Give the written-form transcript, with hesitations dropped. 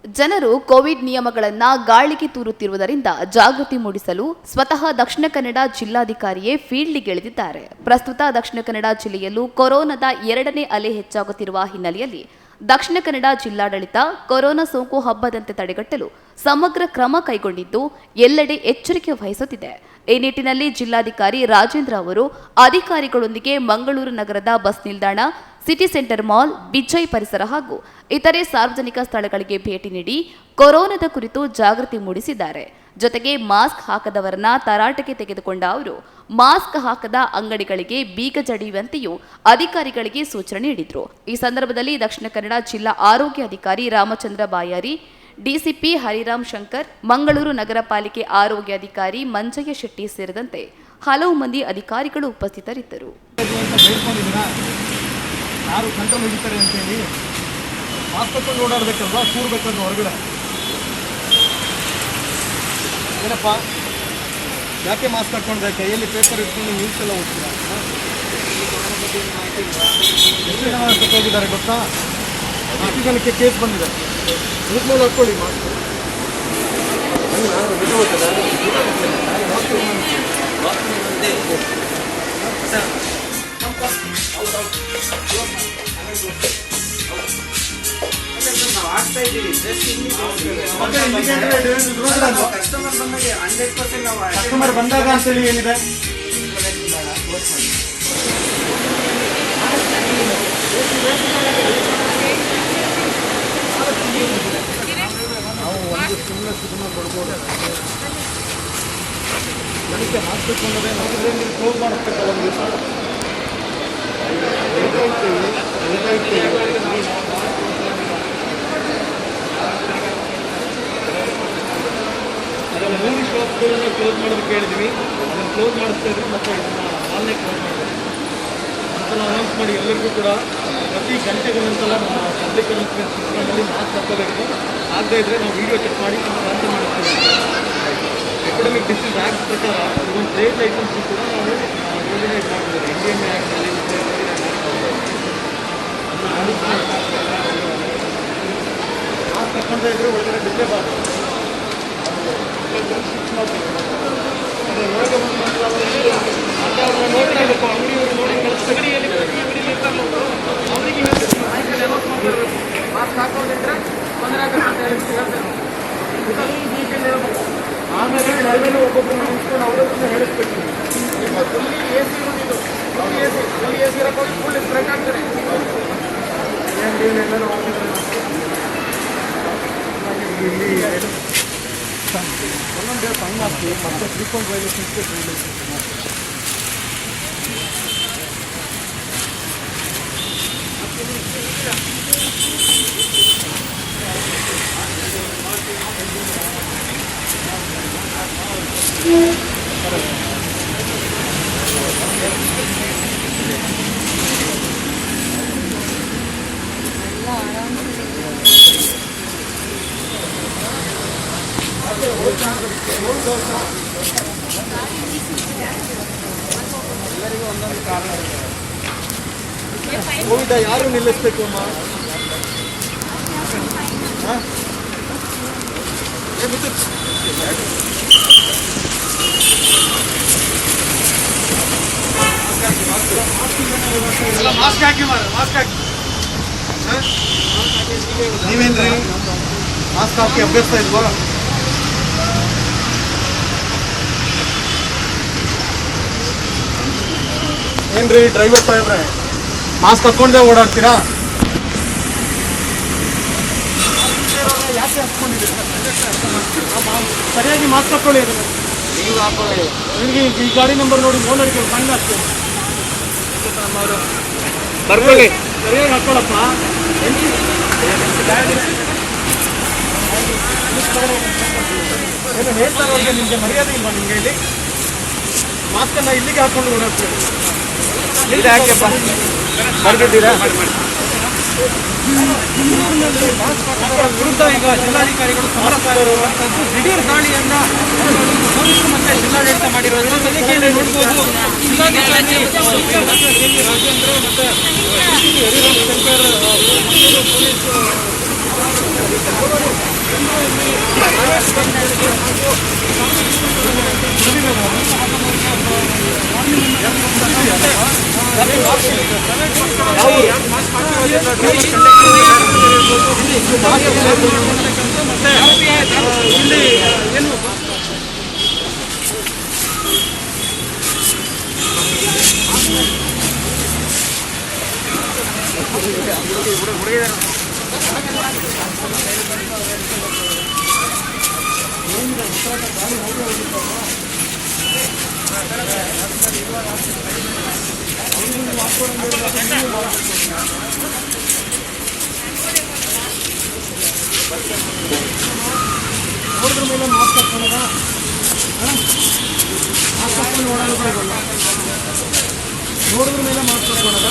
ಜನರು ಕೋವಿಡ್ ನಿಯಮಗಳನ್ನು ಗಾಳಿಗೆ ತೂರುತ್ತಿರುವುದರಿಂದ ಜಾಗೃತಿ ಮೂಡಿಸಲು ಸ್ವತಃ ದಕ್ಷಿಣ ಕನ್ನಡ ಜಿಲ್ಲಾಧಿಕಾರಿಯೇ ಫೀಲ್ಡ್ಗಿಳಿದಿದ್ದಾರೆ. ಪ್ರಸ್ತುತ ದಕ್ಷಿಣ ಕನ್ನಡ ಜಿಲ್ಲೆಯಲ್ಲೂ ಕೊರೋನಾದ ಎರಡನೇ ಅಲೆ ಹೆಚ್ಚಾಗುತ್ತಿರುವ ಹಿನ್ನೆಲೆಯಲ್ಲಿ ದಕ್ಷಿಣ ಕನ್ನಡ ಜಿಲ್ಲಾಡಳಿತ ಕೊರೋನಾ ಸೋಂಕು ಹಬ್ಬದಂತೆ ತಡೆಗಟ್ಟಲು ಸಮಗ್ರ ಕ್ರಮ ಕೈಗೊಂಡಿದ್ದು ಎಲ್ಲೆಡೆ ಎಚ್ಚರಿಕೆ ವಹಿಸುತ್ತಿದೆ. ಈ ನಿಟ್ಟಿನಲ್ಲಿ ಜಿಲ್ಲಾಧಿಕಾರಿ ರಾಜೇಂದ್ರ ಅವರು ಅಧಿಕಾರಿಗಳೊಂದಿಗೆ ಮಂಗಳೂರು ನಗರದ ಬಸ್ ನಿಲ್ದಾಣ, ಸಿಟಿ ಸೆಂಟರ್ ಮಾಲ್, ಬಿಜೈ ಪರಿಸರ ಹಾಗೂ ಇತರೆ ಸಾರ್ವಜನಿಕ ಸ್ಥಳಗಳಿಗೆ ಭೇಟಿ ನೀಡಿ ಕೊರೋನಾದ ಕುರಿತು ಜಾಗೃತಿ ಮೂಡಿಸಿದ್ದಾರೆ. ಜೊತೆಗೆ ಮಾಸ್ಕ್ ಹಾಕದವರನ್ನ ತರಾಟೆಗೆ ತೆಗೆದುಕೊಂಡ ಅವರು ಮಾಸ್ಕ್ ಹಾಕದ ಅಂಗಡಿಗಳಿಗೆ ಬೀಗ ಜಡಿಯುವಂತೆಯೂ ಅಧಿಕಾರಿಗಳಿಗೆ ಸೂಚನೆ ನೀಡಿದರು. ಈ ಸಂದರ್ಭದಲ್ಲಿ ದಕ್ಷಿಣ ಕನ್ನಡ ಜಿಲ್ಲಾ ಆರೋಗ್ಯ ಅಧಿಕಾರಿ ರಾಮಚಂದ್ರ ಬಾಯಾರಿ, ಡಿಸಿಪಿ ಹರಿರಾಮ್ ಶಂಕರ್, ಮಂಗಳೂರು ನಗರ ಪಾಲಿಕೆ ಆರೋಗ್ಯ ಅಧಿಕಾರಿ ಮಂಜಯ್ಯ ಶೆಟ್ಟಿ ಸೇರಿದಂತೆ ಹಲವು ಮಂದಿ ಅಧಿಕಾರಿಗಳು ಉಪಸ್ಥಿತರಿದ್ದರು. ಯಾರು ಕಂಟ್ರೋಲ್ ಹಿಡಿತಾರೆ ಅಂತೇಳಿ ಮಾಸ್ಕ್ ಹಾಕೊಂಡು ಓಡಾಡಬೇಕಲ್ವಾ, ಕೂರ್ಬೇಕಂದ್ರೆ ಹೊರಗಡೆ. ಏನಪ್ಪ ಯಾಕೆ ಮಾಸ್ಕ್ ಹಾಕೊಂಡ್ರೆ? ಕೈಯಲ್ಲಿ ಪೇಪರ್ ಇಟ್ಕೊಂಡು ನ್ಯೂಸ್ ಎಲ್ಲ ಓದ್ತೀರಾ? ಎಷ್ಟು ಜನ ಸತ್ತೋಗಿದ್ದಾರೆ ಗೊತ್ತಾ? 10 ಜನಕ್ಕೆ ಕೇಸ್ ಬಂದಿದೆ. ಮುಖ ಮೇಲೆ ಹಾಕ್ಕೊಳ್ಳಿ ಮಾಸ್ಕ್. ಕಸ್ಟಮರ್ ಬಂದಾಗ ಅಂತೇಳಿ ಏನಿದೆ? ನಾವು ಒಂದು ಸುಮ್ಮನೆ ಕೊಡ್ಬೋದು. ಅದಕ್ಕೆ ಹಾಕ್ಬೇಕು ಅಂದರೆ ನಾವು ಕ್ಲೋಸ್ ಮಾಡಿಸ್ಬೇಕು. ಒಂದು ದಿವಸ ಅದನ್ನು 3 ಶಾಪ್ಗಳನ್ನು ಕ್ಲೋಸ್ ಮಾಡೋದಕ್ಕೆ ಹೇಳಿದ್ವಿ. ಅದನ್ನು ಕ್ಲೋಸ್ ಮಾಡಿಸ್ತಾ ಇದ್ವಿ. ಮತ್ತು ಇದನ್ನು ಆನ್ಲೈನ್ ಕ್ಲೋಸ್ ಮಾಡಬೇಕು ಅಂತ ಅನೌನ್ಸ್ ಮಾಡಿ ಎಲ್ಲರಿಗೂ ಕೂಡ ಪ್ರತಿ ಗಂಟೆಗಳಂತೆಲ್ಲ ನಮ್ಮ ಪಬ್ಲಿಕ್ ಅನೌನ್ಸ್ಮೆಂಟ್ ಸಿಸ್ಟಮಲ್ಲಿ ಮಾಸ್ಕ್ ಹಾಕೋಬೇಕು. ಆಗದೇ ಇದ್ದರೆ ನಾವು ವೀಡಿಯೋ ಚೆಕ್ ಮಾಡಿ ಕ್ಯಾನ್ಸಲ್ ಮಾಡಿಸ್ತೀವಿ. ಎಪಿಡೆಮಿಕ್ ಡಿಸೀಸ್ ಆ್ಯಕ್ಟ್ ಪ್ರಕಾರ ಇದೊಂದು ಟ್ರೇಡ್ ಲೈಸೆನ್ಸ್ ಕೂಡ ನಾವು ಯೋಜನೆ ಮಾಡಿದ್ದೀವಿ. ಇಂಡಿಯನ್ ಆ್ಯಕ್ಟಲ್ಲಿ ಮಾಸ್ಕ್ ಹಾಕೊಂಡ್ರೆ ಇದ್ರೆ ಒಳಗಡೆ ಡಿಸ್ಟರ್ಬ್ ಆಗ್ತದೆ. ಒಳಗೆ ಬಂದು ನೋಡಿರಬೇಕು, ಅಂಗಡಿಯವರು ನೋಡಿ ಅವರಿಗೆ ಮಾಸ್ಕ್ ಹಾಕೊಂಡಿದ್ರೆ ತೊಂದರೆ ಆಗುತ್ತೆ ಅಂತ ಹೇಳ್ತೇವೆ. ಆಮೇಲೆ ನಡುವೆ ಒಬ್ಬೊಬ್ಬರು ನಿಂತ್ಕೊಂಡು ಅವರನ್ನು ಹೇಳಿಸ್ಬೇಕು. ಈಗ ಫುಲ್ಲಿ ಎ ಸಿ ಬಂದಿದ್ದು, ಫುಲ್ ಎ ಸಿ ಇರೋಕ್ಕೋಗಿ ಫುಲ್ ಸ್ಪ್ರೆಡ್ ಆಗ್ತಾರೆ. ಏನೆಲ್ಲ ಇಲ್ಲಿ ಒಂದೊಂದೇ ಸಣ್ಣ ಹಾಕಿ ಮತ್ತೆ 3.5 ಎಲ್ಲರಿಗೂ ಒಂದೊಂದು ಕಾರಣ ಇದೆ. ಕೋವಿಡ್ ಯಾರು ನಿಲ್ಲಿಸ್ಬೇಕು ಅಮ್ಮ? ಮಾಸ್ಕ್ ಹಾಕಿ ಮಾಸ್ಕ್ ಹಾಕಿ. ನೀವೇನ್ರಿ ಮಾಸ್ಕ್ ಹಾಕಿ ಅಭ್ಯಾಸ ಇಲ್ವಾ? ಏನ್ರಿ ಡ್ರೈವರ್ ಸಾಹೇಬ್ರೆ, ಮಾಸ್ಕ್ ಹಾಕೊಂಡೇ ಓಡಾಡ್ತೀರಾ? ಯಾಕೆ ಹಾಕ್ಕೊಂಡಿದ್ದೀರಿ? ಸರಿಯಾಗಿ ಮಾಸ್ಕ್ ಹಾಕೊಳ್ಳಿ. ನೀವು ಹಾಕೊಳ್ಳಿ. ನಿಮಗೆ ಈ ಗಾಡಿ ನಂಬರ್ ನೋಡಿ ಓನರ್ಗೆ ಫೈನ್ ಆಗ್ತದೆ. ಬರ್ಕೊಳ್ಳಿ, ಸರಿಯಾಗಿ ಹಾಕೊಳ್ಳಪ್ಪ. ಏನು ಹೇಳ್ತಾರೆ ಅವ್ರಿಗೆ? ನಿಮಗೆ ಮರ್ಯಾದೆ ಇಲ್ವಾ? ನಿಮಗೆ ಇಲ್ಲಿ ಮಾಸ್ಕನ್ನು ಇಲ್ಲಿಗೆ ಹಾಕೊಂಡು ಓಡಾಡ್ತೀವಿ. ಇಲ್ಲಿ ಯಾಕೆಪ್ಪ ಬರ್ಬಿಟ್ಟಿರಾ? ವಿರುದ್ಧ ಈಗ ಜಿಲ್ಲಾಧಿಕಾರಿಗಳು ಸಮರಸ್ತಾರರು ದಿಢೀರ್ ದಾಳಿಯನ್ನ ಪೊಲೀಸರು ಮತ್ತೆ ಜಿಲ್ಲಾಡಳಿತ ಮಾಡಿರೋದು ತನಿಖೆಯಲ್ಲಿ ನೋಡ್ಬೋದು. ಜಿಲ್ಲಾಧಿಕಾರಿ ರಾಜೇಂದ್ರ ಮತ್ತೆ ಹರಿರಾಮ್ ಶಂಕರ್ ಪೊಲೀಸ್ ನೋಡಿದ್ರ ಮೇಲೆ ಮಾಸ್ಕ್ ಹಾಕ್ಕೊಳ್ಳೋದ ಮಾಸ್ಕ್ ಹಾಕೊಂಡು ಓಡಾಡೋದು ನೋಡಿದ್ರ ಮೇಲೆ ಮಾಸ್ಕ್ ಹಾಕೊಳ್ಳೋದ